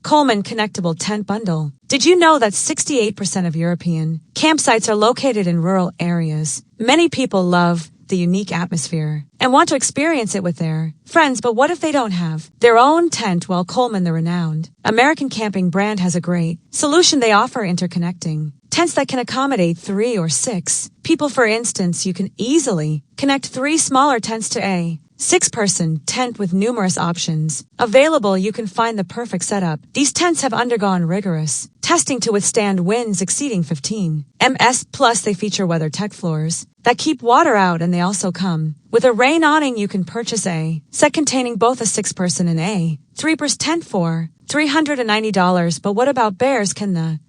Coleman Connectable Tent Bundle. Did you know that 68% of European campsites are located in rural areas? Many people love the unique atmosphere and want to experience it with their friends, but what if they don't have their own tent? Well, Coleman, the renowned American camping brand, has a great solution. They offer interconnecting tents that can accommodate 3 or 6 people. For instance, you can easily connect 3 smaller tents to a 6-person tent with numerous options available. You can find the perfect setup. These tents have undergone rigorous testing to withstand winds exceeding 15 ms. Plus, they feature WeatherTech floors that keep water out, and they also come with a rain awning. You can purchase a set containing both a 6-person and a 3-person tent for $390. But what about bears? Can the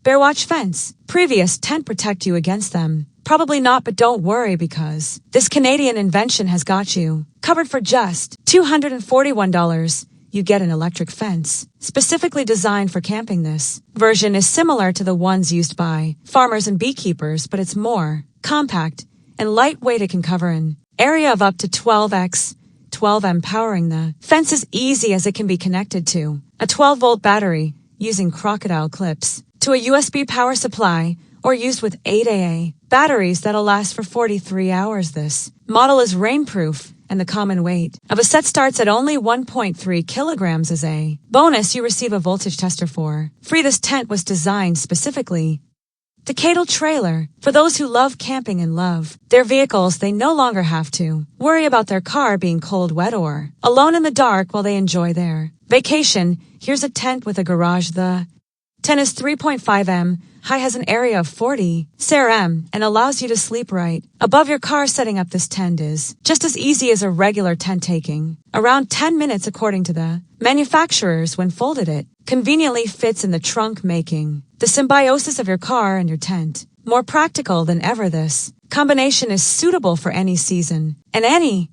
Bear Watch Fence previous tent protect you against them? Probably not, but don't worry, because this Canadian invention has got you covered. For just $241, you get an electric fence specifically designed for camping. This version is similar to the ones used by farmers and beekeepers, but it's more compact and lightweight. It can cover an area of up to 12x 12m. Powering the fence is easy, as it can be connected to a 12-volt battery using crocodile clips to a USB power supply, or used with 8AA batteries that'll last for 43 hours. This model is rainproof, and the common weight of a set starts at only 1.3 kilograms. As a bonus, you receive a voltage tester for free. This tent was designed specifically the Cadle trailer for those who love camping and love their vehicles. They no longer have to worry about their car being cold, wet, or alone in the dark while they enjoy their vacation. Here's a tent with a garage. The tent is 3.5 m high, has an area of 40 cm, and allows you to sleep right above your car. Setting up this tent is just as easy as a regular tent, taking around 10 minutes according to the manufacturers. When folded, it conveniently fits in the trunk, making the symbiosis of your car and your tent more practical than ever. This combination is suitable for any season and any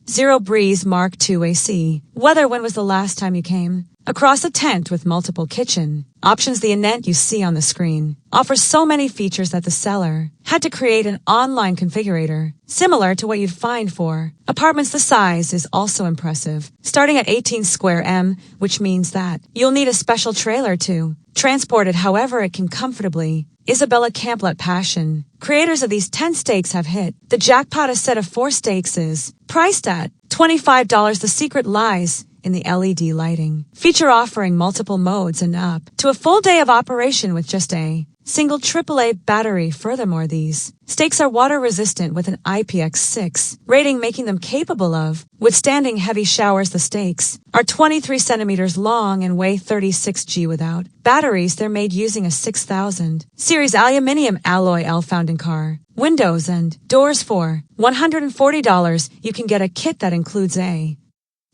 Zero Breeze Mark II AC weather. When was the last time you came across a tent with multiple kitchen options? The Inventions you see on the screen offers so many features that the seller had to create an online configurator similar to what you'd find for apartments. The size is also impressive, starting at 18 square m, which means that you'll need a special trailer to transport it. However, it can comfortably. Isabella Camplet Passion, creators of these 10 stakes, have hit the jackpot. A set of 4 stakes is priced at $25. The secret lies in the LED lighting feature, offering multiple modes and up to a full day of operation with just a single AAA battery. Furthermore, these stakes are water resistant with an IPX6 rating, making them capable of withstanding heavy showers. The stakes are 23 centimeters long and weigh 36 g. Without batteries, they're made using a 6000 series aluminum alloy L found in car windows and doors. For $140, you can get a kit that includes a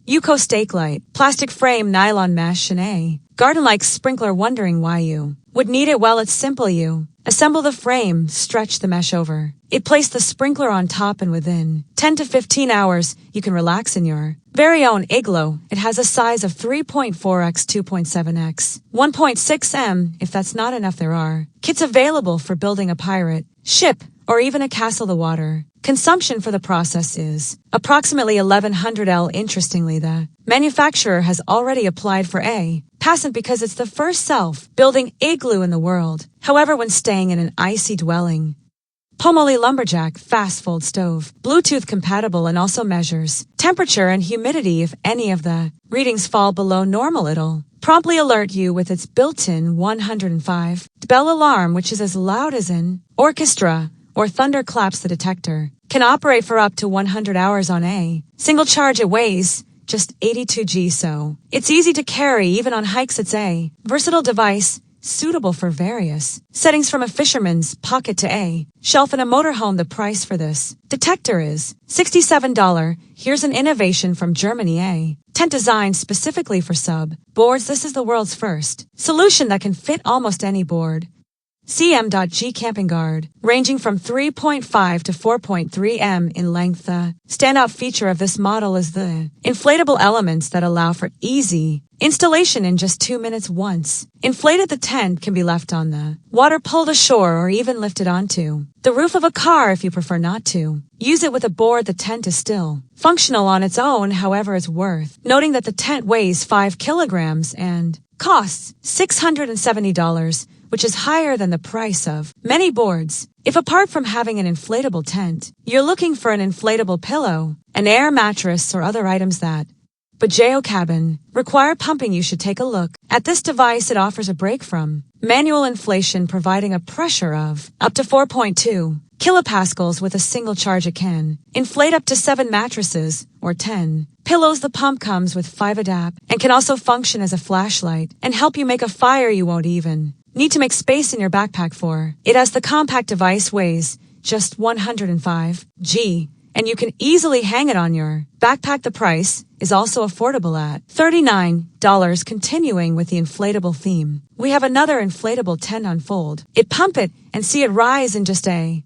Yuko stake light, plastic frame, nylon mesh, and a garden-like sprinkler. Wondering why you would need it? Well, it's simple. You assemble the frame, stretch the mesh over it, place the sprinkler on top, and within 10 to 15 hours, you can relax in your very own igloo. It has a size of 3.4x 2.7x 1.6 m. If that's not enough, there are kits available for building a pirate ship or even a castle. The water consumption for the process is approximately 1100 L. Interestingly, the manufacturer has already applied for a patent because it's the first self-building igloo in the world. However, when staying in an icy dwelling, Pomoli Lumberjack fast fold stove, Bluetooth compatible, and also measures temperature and humidity. If any of the readings fall below normal, it'll promptly alert you with its built-in 105 dB alarm, which is as loud as an orchestra or thunderclaps. The detector can operate for up to 100 hours on a single charge. It weighs just 82 g, so it's easy to carry even on hikes. It's a versatile device suitable for various settings, from a fisherman's pocket to a shelf in a motorhome. The price for this detector is $67. Here's an innovation from Germany, a tent designed specifically for sub boards. This is the world's first solution that can fit almost any board. cam.g camping guard, ranging from 3.5 to 4.3 m in length. The standout feature of this model is the inflatable elements that allow for easy installation in just 2 minutes. Once inflated, the tent can be left on the water, pulled ashore, or even lifted onto the roof of a car if you prefer not to use it with a board. The tent is still functional on its own. However, it's worth noting that the tent weighs 5 kilograms and Costs $670, which is higher than the price of many boards. If apart from having an inflatable tent, you're looking for an inflatable pillow, an air mattress, or other items that Bajao cabin require pumping, you should take a look at this device. It offers a break from manual inflation, providing a pressure of up to 4.2 kilopascals with a single charge. It can inflate up to 7 mattresses or 10 pillows. The pump comes with 5 adapt and can also function as a flashlight and help you make a fire you won't even need to make space in your backpack for. It has the compact device, weighs just 105 g, and you can easily hang it on your backpack. The price is also affordable at $39. Continuing with the inflatable theme, we have another inflatable tent. Unfold it, pump it, and see it rise in just a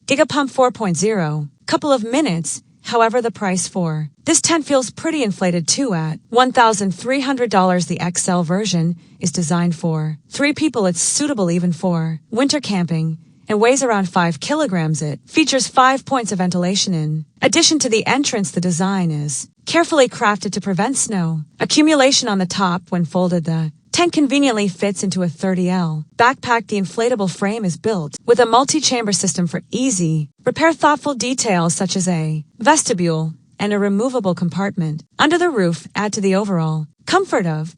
Gigapump 4.0 couple of minutes. However, the price for this tent feels pretty inflated too at $1,300. The XL version is designed for 3 people. It's suitable even for winter camping and weighs around 5 kilograms. It features 5 points of ventilation. In addition to the entrance, the design is carefully crafted to prevent snow accumulation on the top. When folded, the tent conveniently fits into a 30L backpack. The inflatable frame is built with a multi-chamber system for easy repair. Thoughtful details such as a vestibule and a removable compartment under the roof add to the overall comfort of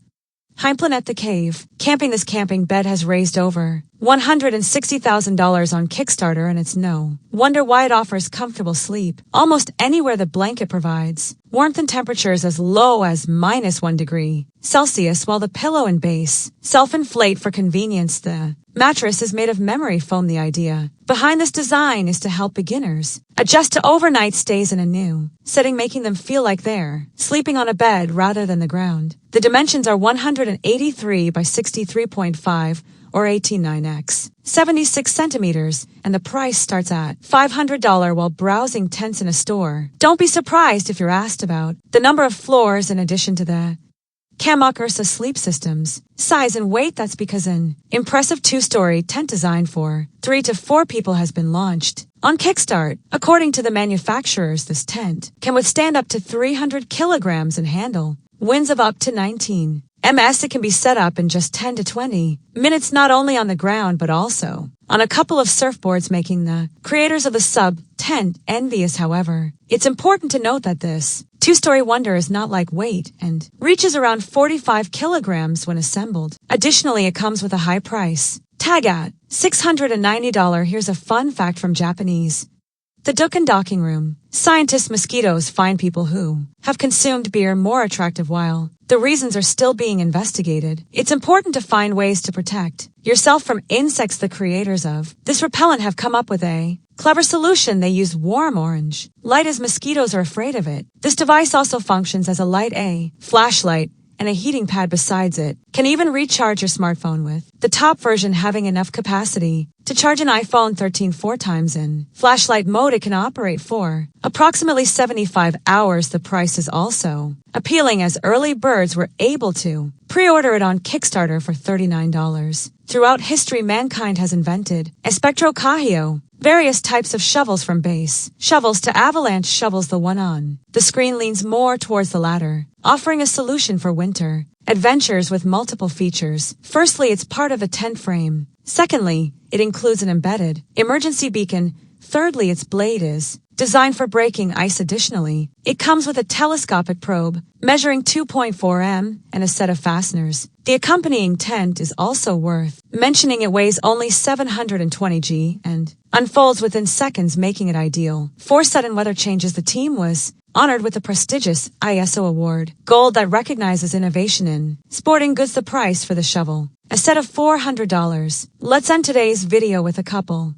Heimplan at the cave. Camping. This camping bed has raised over $160,000 on Kickstarter, and it's no wonder why it offers comfortable sleep almost anywhere. The blanket provides warmth and temperatures as low as -1 degree Celsius, while the pillow and base self-inflate for convenience. The mattress is made of memory foam. The idea behind this design is to help beginners adjust to overnight stays in a new setting, making them feel like they're sleeping on a bed rather than the ground. The dimensions are 183 by 63.5 or 18.9x 76 centimeters, and the price starts at $500 while browsing tents in a store. Don't be surprised if you're asked about the number of floors in addition to the cam.g sleep systems, size and weight. That's because an impressive 2-story tent designed for 3 to 4 people has been launched on Kickstarter. According to the manufacturers, this tent can withstand up to 300 kilograms and handle winds of up to 19 ms. It can be set up in just 10 to 20 minutes, not only on the ground but also on a couple of surfboards, making the creators of the sub tent envious. However, it's important to note that this 2-story wonder is not lightweight and reaches around 45 kilograms when assembled. Additionally, it comes with a high price tag at $690. Here's a fun fact from Japanese. The Dukan docking room. Scientists mosquitoes find people who have consumed beer more attractive. While the reasons are still being investigated, it's important to find ways to protect yourself from insects. The creators of this repellent have come up with a clever solution. They use warm orange light as mosquitoes are afraid of it. This device also functions as a light, a flashlight, and a heating pad. Besides, it can even recharge your smartphone, with the top version having enough capacity to charge an iPhone 13 4 times. In flashlight mode, it can operate for approximately 75 hours. The price is also appealing, as early birds were able to pre-order it on Kickstarter for $39. Throughout history, mankind has invented espectrocahio, various types of shovels, from base shovels to avalanche shovels. The one on the screen leans more towards the latter, offering a solution for winter adventures with multiple features. Firstly, it's part of a tent frame. Secondly, it includes an embedded emergency beacon. Thirdly, its blade is designed for breaking ice. Additionally, it comes with a telescopic probe measuring 2.4 m and a set of fasteners. The accompanying tent is also worth mentioning. It weighs only 720 g and unfolds within seconds, making it ideal for sudden weather changes. The team was honored with the prestigious ISO Award Gold that recognizes innovation in sporting goods. The price for the shovel, a set of $400. Let's end today's video with a couple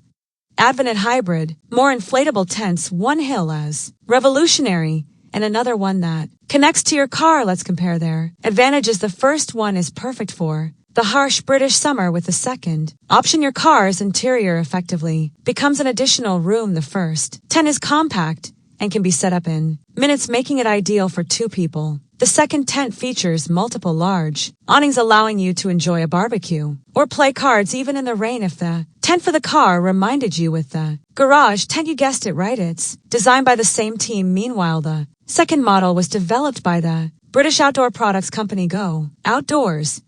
Advent hybrid, more inflatable tents. One hailed as revolutionary and another one that connects to your car. Let's compare their advantages. The first one is perfect for the harsh British summer, with the second option, your car's interior effectively becomes an additional room. The first tent is compact and can be set up in minutes, making it ideal for 2 people. The second tent features multiple large awnings, allowing you to enjoy a barbecue or play cards even in the rain. If the tent for the car reminded you with the garage tent, you guessed it right, it's designed by the same team. Meanwhile, the second model was developed by the British outdoor products company Go Outdoors